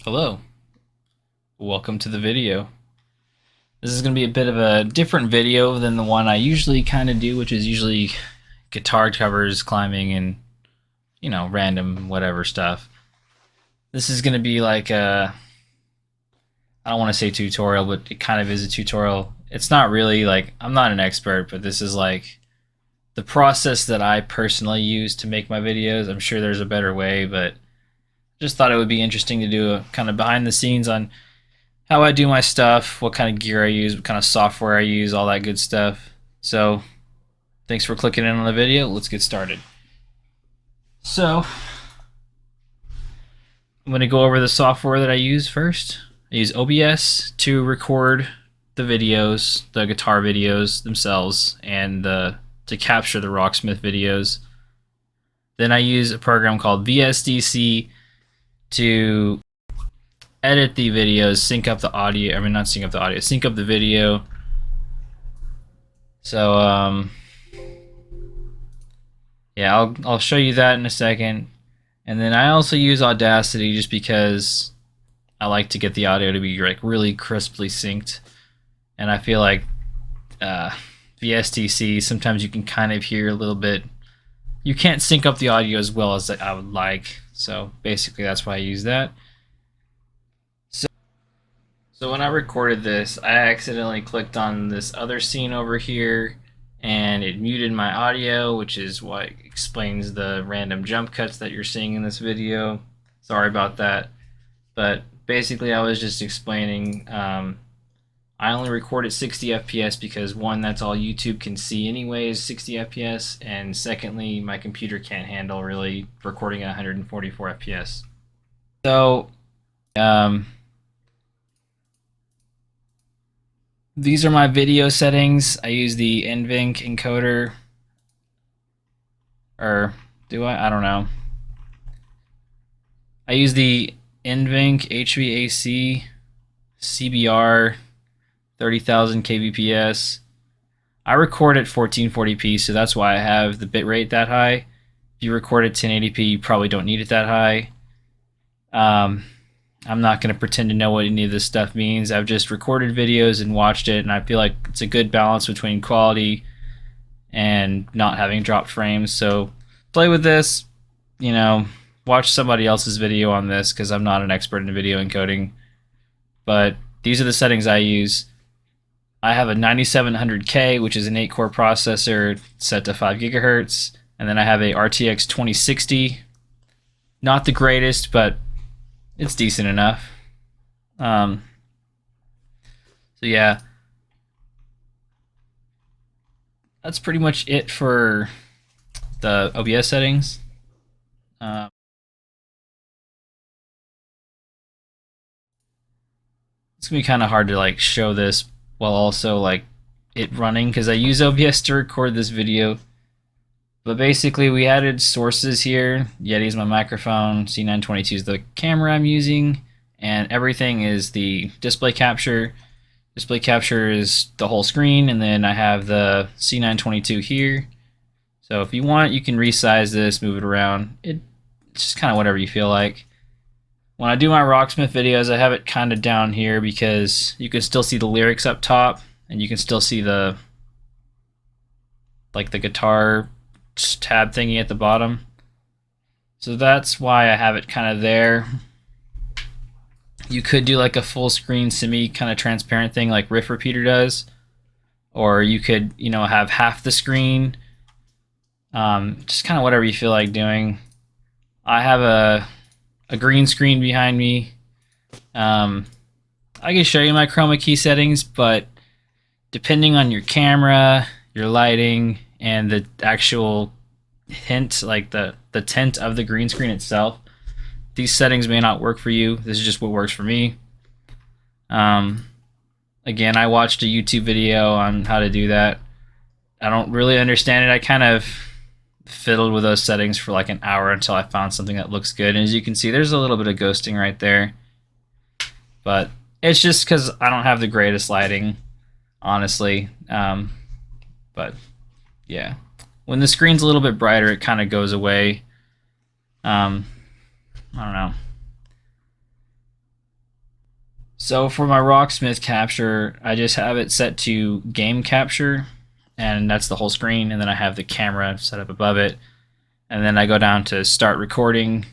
Hello, welcome to the video. This is going to be a bit of a different video than the one I usually kind of do, which is usually guitar covers, climbing, and random whatever stuff. This is going to be like I don't want to say tutorial, but it kind of is a tutorial. It's not really like, I'm not an expert, but this is like the process that I personally use to make my videos. I'm sure there's a better way, but just thought it would be interesting to do a kind of behind the scenes on how I do my stuff, what kind of gear I use, what kind of software I use, all that good stuff. So thanks for clicking in on the video. Let's get started. So I'm going to go over the software that I use first. I use OBS to record the videos, the guitar videos themselves, and to capture the Rocksmith videos. Then I use a program called VSDC to edit the videos, sync up the audio. I mean, not sync up the audio, sync up the video. So yeah, I'll show you that in a second. And then I also use Audacity just because I like to get the audio to be like really crisply synced. And I feel like VSDC, sometimes you can kind of hear a little bit. You can't sync up the audio as well as I would like. So basically that's why I use that. So when I recorded this, I accidentally clicked on this other scene over here and it muted my audio, which is what explains the random jump cuts that you're seeing in this video. Sorry about that. But basically I was just explaining I only record at 60 FPS because one, that's all YouTube can see anyway is 60 FPS, and secondly, my computer can't handle really recording at 144 FPS. So these are my video settings. I use the NVENC encoder, or do I? I don't know. I use the NVENC HVAC CBR 30,000 kbps. I record at 1440p, so that's why I have the bitrate that high. If you record at 1080p, you probably don't need it that high. I'm not going to pretend to know what any of this stuff means. I've just recorded videos and watched it, and I feel like it's a good balance between quality and not having dropped frames. So play with this, watch somebody else's video on this because I'm not an expert in video encoding. But these are the settings I use. I have a 9700K, which is an 8-core processor set to 5 gigahertz, and then I have a RTX 2060. Not the greatest, but it's decent enough. So yeah, that's pretty much it for the OBS settings. It's gonna be kind of hard to like show this while also like it running because I use OBS to record this video. But basically we added sources here. Yeti's my microphone, C922 is the camera I'm using, and everything is the display capture. Display capture is the whole screen, and then I have the C922 here. So if you want, you can resize this, move it around. It's just kind of whatever you feel like. When I do my Rocksmith videos, I have it kind of down here because you can still see the lyrics up top, and you can still see the guitar tab thingy at the bottom. So that's why I have it kind of there. You could do like a full screen semi kind of transparent thing like Riff Repeater does, or you could have half the screen. Just kind of whatever you feel like doing. I have a green screen behind me. I can show you my Chroma Key settings, but depending on your camera, your lighting, and the actual hint, like the tint of the green screen itself, these settings may not work for you. This is just what works for me. Again, I watched a YouTube video on how to do that. I don't really understand it. I kind of fiddled with those settings for like an hour until I found something that looks good. And as you can see, there's a little bit of ghosting right there. But it's just because I don't have the greatest lighting, honestly. But yeah, when the screen's a little bit brighter, it kind of goes away. I don't know. So for my Rocksmith capture, I just have it set to game capture, and that's the whole screen, and then I have the camera set up above it, and then I go down to start recording,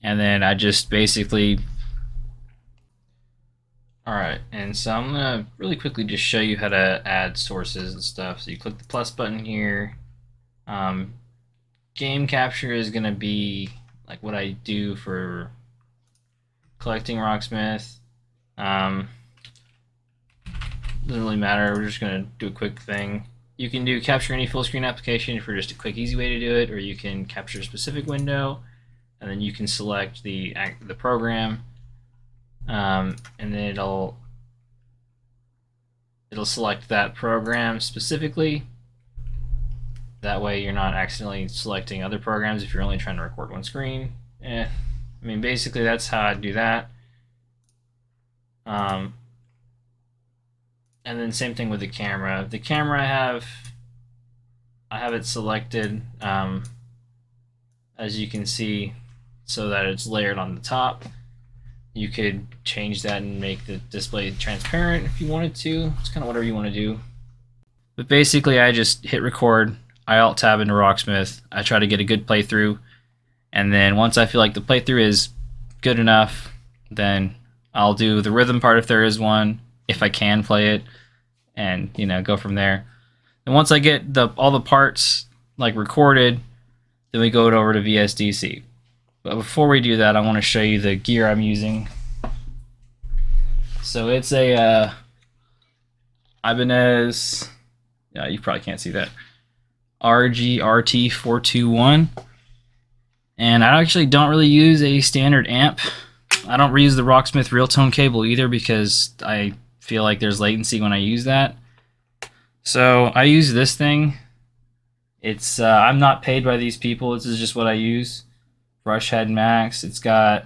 and then I just basically... Alright, and so I'm going to really quickly just show you how to add sources and stuff. So you click the plus button here. Game capture is going to be like what I do for collecting Rocksmith. Doesn't really matter, we're just going to do a quick thing. You can do capture any full screen application for just a quick easy way to do it, or you can capture a specific window and then you can select the program, and then it'll select that program specifically. That way you're not accidentally selecting other programs if you're only trying to record one screen. I mean, basically that's how I do that. And then same thing with the camera. The camera I have it selected, as you can see, so that it's layered on the top. You could change that and make the display transparent if you wanted to. It's kind of whatever you want to do. But basically I just hit record, I alt tab into Rocksmith, I try to get a good playthrough, and then once I feel like the playthrough is good enough, then I'll do the rhythm part if there is one, if I can play it, and go from there. And once I get all the parts like recorded, then we go over to VSDC. But before we do that, I want to show you the gear I'm using. So it's a Ibanez, yeah, you probably can't see that, RG-RT421, and I actually don't really use a standard amp. I don't reuse the Rocksmith real tone cable either because I feel like there's latency when I use that. So I use this thing. It's I'm not paid by these people. This is just what I use. Brush head max. It's got,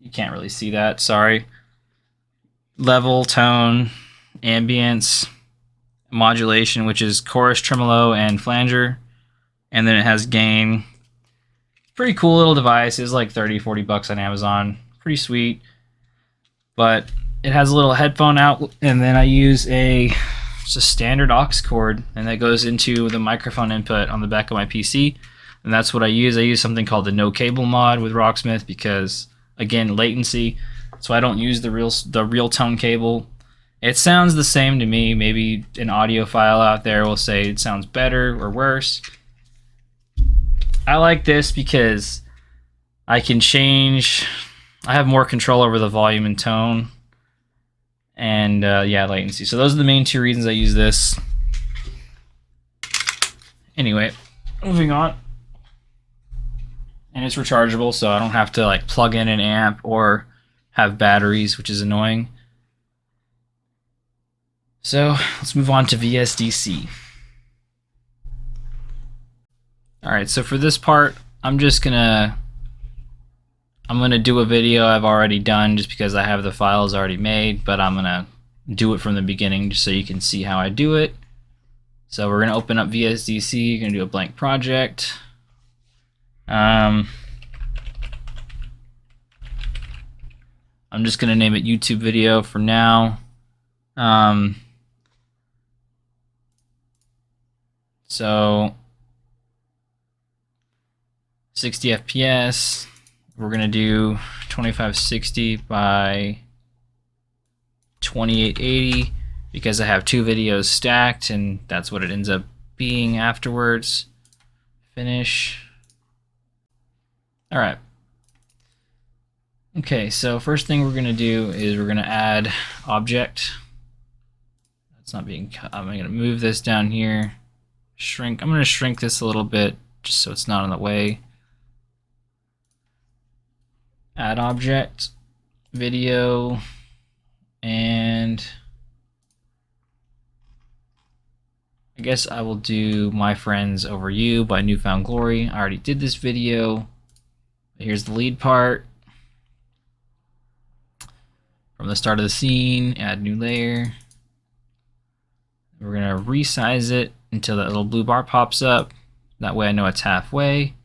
you can't really see that, sorry. Level, tone, ambience, modulation, which is chorus, tremolo, and flanger, and then it has gain. Pretty cool little device. It's like 30-40 bucks on Amazon. Pretty sweet. But it has a little headphone out, and then I use just a standard aux cord, and that goes into the microphone input on the back of my PC, and that's what I use. I use something called the no cable mod with Rocksmith because, again, latency. So I don't use the real tone cable. It sounds the same to me. Maybe an audiophile out there will say it sounds better or worse. I like this because I can change. I have more control over the volume and tone, and yeah, latency. So those are the main two reasons I use this. Anyway, moving on. And it's rechargeable, so I don't have to like plug in an amp or have batteries, which is annoying. So let's move on to VSDC. Alright, so for this part, I'm gonna do a video I've already done just because I have the files already made, but I'm gonna do it from the beginning just so you can see how I do it. So we're gonna open up VSDC, you're gonna do a blank project. I'm just gonna name it YouTube video for now. So 60 FPS. We're gonna do 2560 by 2880 because I have two videos stacked and that's what it ends up being afterwards. Finish. Alright. Okay, so first thing we're gonna do is we're gonna add object. That's not being cut. I'm gonna move this down here. Shrink. I'm gonna shrink this a little bit just so it's not in the way. Add object, video, and I guess I will do My Friends Over You by Newfound Glory. I already did this video. Here's the lead part. From the start of the scene, add new layer. We're gonna resize it until that little blue bar pops up. That way I know it's halfway.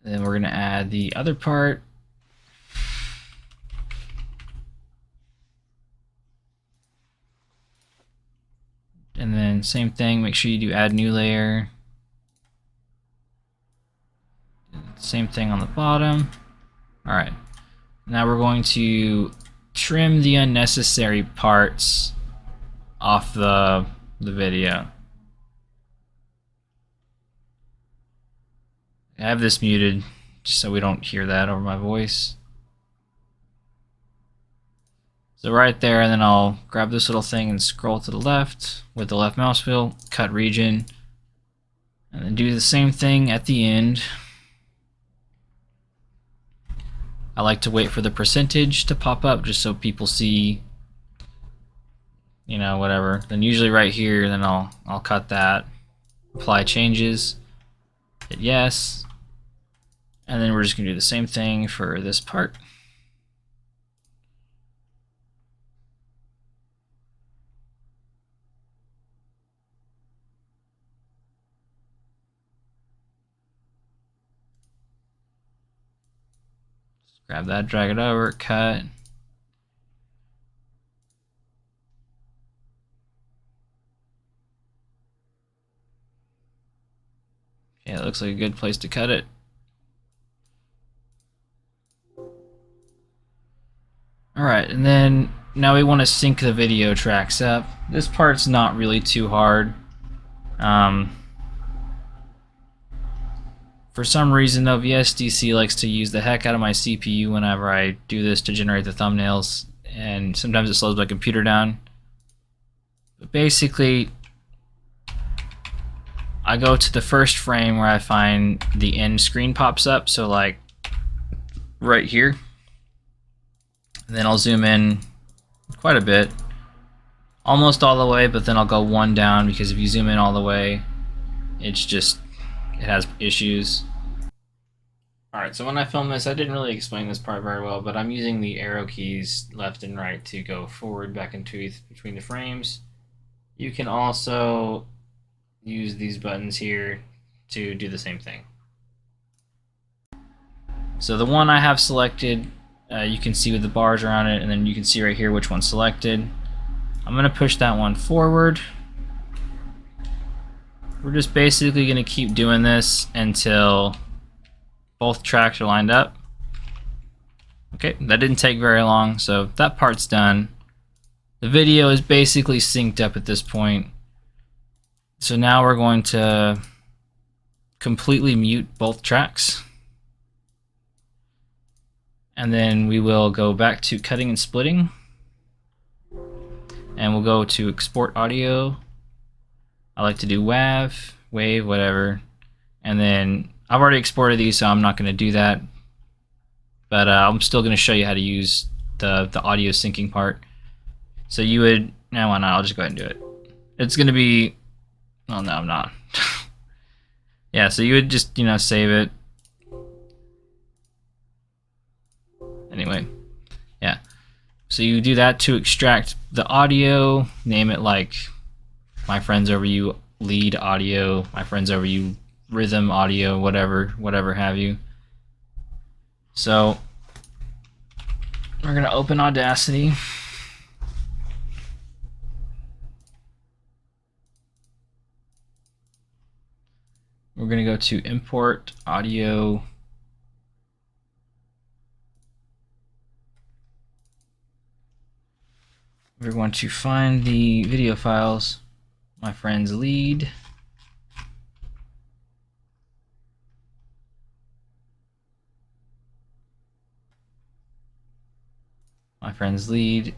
Then we're gonna add the other part. then same thing, make sure you do add new layer. Same thing on the bottom. Alright, now we're going to trim the unnecessary parts off the video. I have this muted just so we don't hear that over my voice. So right there, and then I'll grab this little thing and scroll to the left with the left mouse wheel, cut region, and then do the same thing at the end. I like to wait for the percentage to pop up just so people see, you know, whatever. Then usually right here, then I'll cut that, apply changes, hit yes, and then we're just gonna do the same thing for this part. Grab that, drag it over, cut. Okay, it looks like a good place to cut it. Alright, and then now we want to sync the video tracks up. This part's not really too hard. For some reason though, VSDC likes to use the heck out of my CPU whenever I do this to generate the thumbnails, and sometimes it slows my computer down. But basically, I go to the first frame where I find the end screen pops up, so like right here. And then I'll zoom in quite a bit, almost all the way, but then I'll go one down because if you zoom in all the way, it has issues. Alright, so when I film this, I didn't really explain this part very well, but I'm using the arrow keys left and right to go forward, back, and between the frames. You can also use these buttons here to do the same thing. So the one I have selected, you can see with the bars around it, and then you can see right here which one's selected. I'm going to push that one forward. We're just basically going to keep doing this until both tracks are lined up. Okay, that didn't take very long, so that part's done. The video is basically synced up at this point. So now we're going to completely mute both tracks. And then we will go back to cutting and splitting. And we'll go to export audio. I like to do WAV, wave, whatever. And then I've already exported these, so I'm not going to do that. But I'm still going to show you how to use the audio syncing part. So you would, no, why not? I'll just go ahead and do it. It's going to be, oh no, I'm not. Yeah, so you would just, save it. Anyway, yeah. So you do that to extract the audio, name it like My Friends Over You lead audio, My Friends Over You rhythm audio, whatever have you. So we're gonna open Audacity. We're gonna go to import audio. We're going to find the video files, My Friends Lead. My Friends Lead.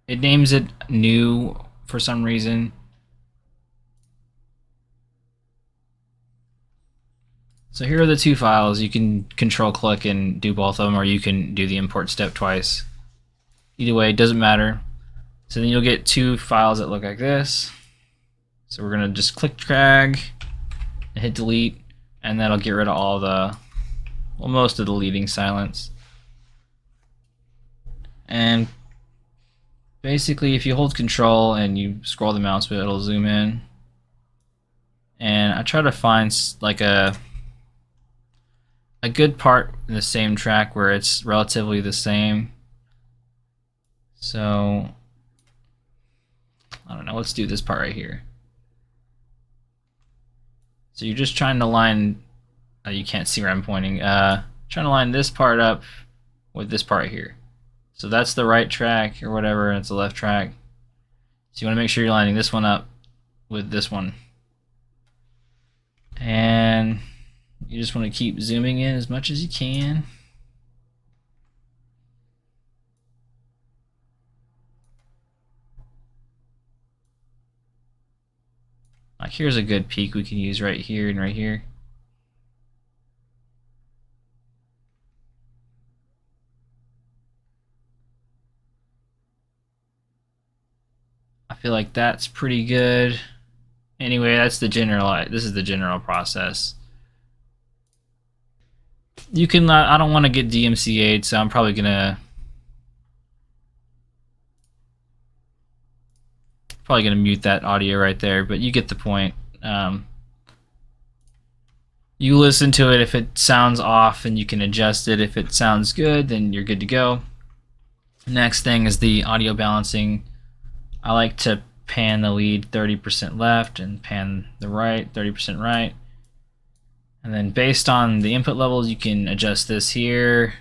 It names it new for some reason. So here are the two files. You can control click and do both of them, or you can do the import step twice. Either way, it doesn't matter. So then you'll get two files that look like this. So we're gonna just click drag and hit delete, and that'll get rid of all the, well, most of the leading silence. And basically, if you hold control and you scroll the mouse wheel, it'll zoom in. And I try to find like a good part in the same track where it's relatively the same. So I don't know, let's do this part right here. So you're just trying to line, you can't see where I'm pointing, trying to line this part up with this part here. So that's the right track or whatever, and it's the left track. So you want to make sure you're lining this one up with this one. And you just want to keep zooming in as much as you can. Like here's a good peak we can use right here and right here. I feel like that's pretty good. Anyway, that's the general. This is the general process. You can. I don't want to get DMCA'd, so I'm probably gonna mute that audio right there. But you get the point. You listen to it. If it sounds off, and you can adjust it. If it sounds good, then you're good to go. Next thing is the audio balancing. I like to pan the lead 30% left and pan the right 30% right. And then based on the input levels, you can adjust this here.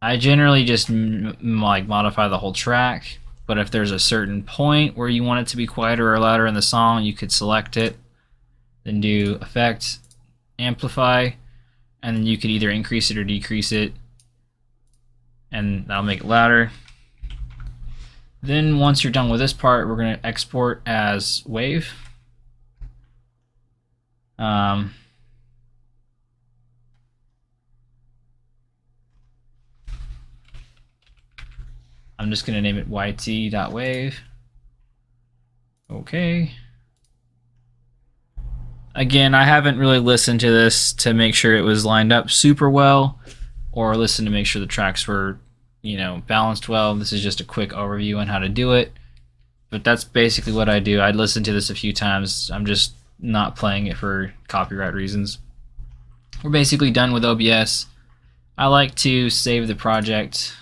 I generally just like modify the whole track, but if there's a certain point where you want it to be quieter or louder in the song, you could select it, then do Effect, Amplify, and then you could either increase it or decrease it, and that'll make it louder. Then once you're done with this part, we're going to export as WAV. I'm just going to name it yt.wave. Okay. Again, I haven't really listened to this to make sure it was lined up super well, or listen to make sure the tracks were, you know, balanced well. This is just a quick overview on how to do it, but that's basically what I do. I'd listen to this a few times. I'm just not playing it for copyright reasons. We're basically done with OBS. I like to save the project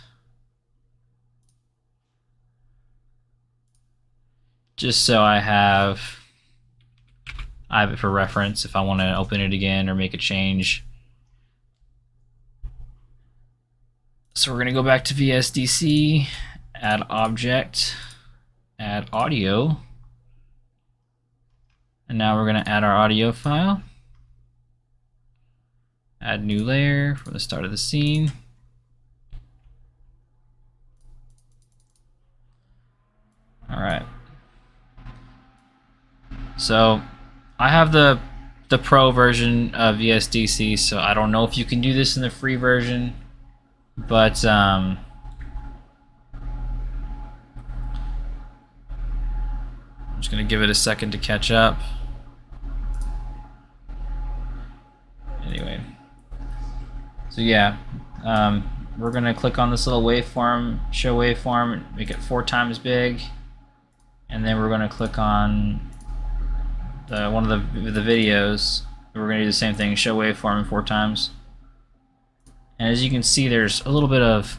just so I have it for reference if I want to open it again or make a change. So we're going to go back to VSDC, add object, add audio, and now we're going to add our audio file, add new layer from the start of the scene. Alright. So I have the pro version of VSDC, so I don't know if you can do this in the free version. But I'm just going to give it a second to catch up. Anyway, so yeah, we're going to click on this little waveform, show waveform, make it 4 times big, and then we're going to click on one of the videos. We're going to do the same thing, show waveform 4 times. And as you can see, there's a little bit of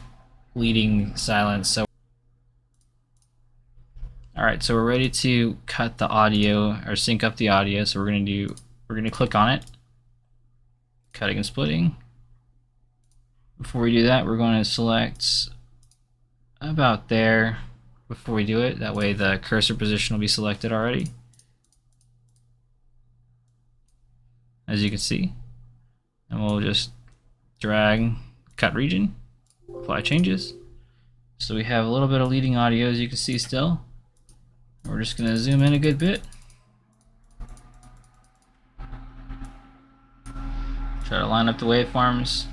leading silence. So, all right, so we're ready to cut the audio or sync up the audio. So we're gonna click on it, cutting and splitting. Before we do that, we're going to select about there before we do it. That way, the cursor position will be selected already, as you can see. And we'll just drag, cut region, apply changes. So we have a little bit of leading audio, as you can see still. We're just going to zoom in a good bit. Try to line up the waveforms.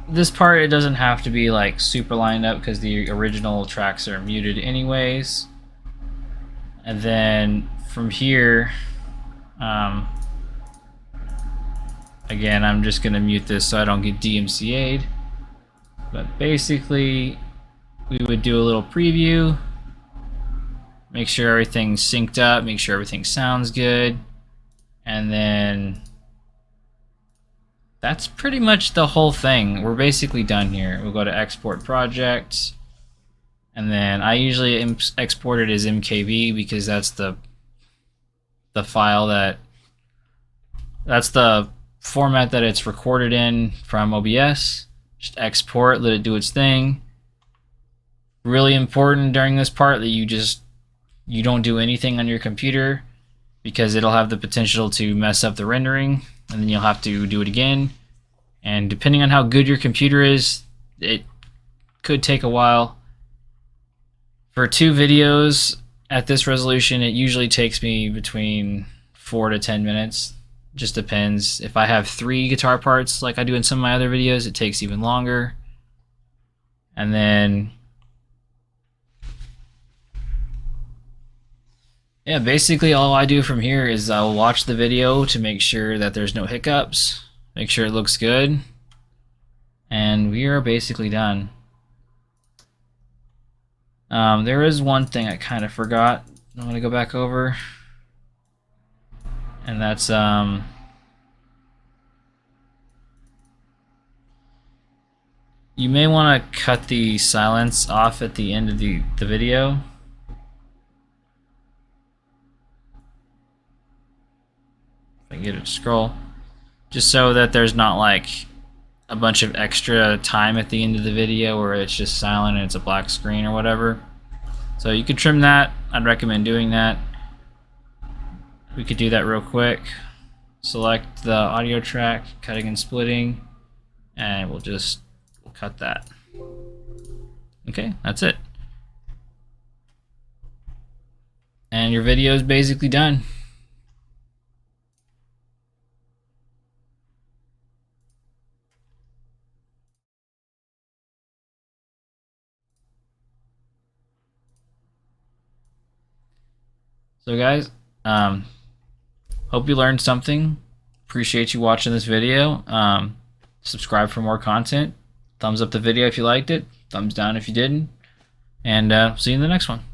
This part, it doesn't have to be like super lined up because the original tracks are muted anyways. And then from here, again, I'm just going to mute this so I don't get DMCA'd. But basically, we would do a little preview, make sure everything's synced up, make sure everything sounds good, and then that's pretty much the whole thing. We're basically done here. We'll go to Export Project, and then I usually export it as MKV because that's the the file that's the format that it's recorded in from OBS. Just export, let it do its thing. Really important during this part that you don't do anything on your computer, because it'll have the potential to mess up the rendering, and then you'll have to do it again. And depending on how good your computer is, it could take a while. For 2 videos at this resolution, it usually takes me between 4 to 10 minutes. Just depends. If I have 3 guitar parts like I do in some of my other videos, it takes even longer. And then yeah, basically all I do from here is I'll watch the video to make sure that there's no hiccups, make sure it looks good, and we are basically done. There is one thing I kind of forgot. I'm going to go back over, and that's you may want to cut the silence off at the end of the video. If I get it to scroll, just so that there's not like a bunch of extra time at the end of the video where it's just silent and it's a black screen or whatever. So you could trim that. I'd recommend doing that. We could do that real quick. Select the audio track, cutting and splitting, and we'll cut that. Okay, that's it. And your video is basically done. So guys, hope you learned something. Appreciate you watching this video. Subscribe for more content. Thumbs up the video if you liked it. Thumbs down if you didn't. And see you in the next one.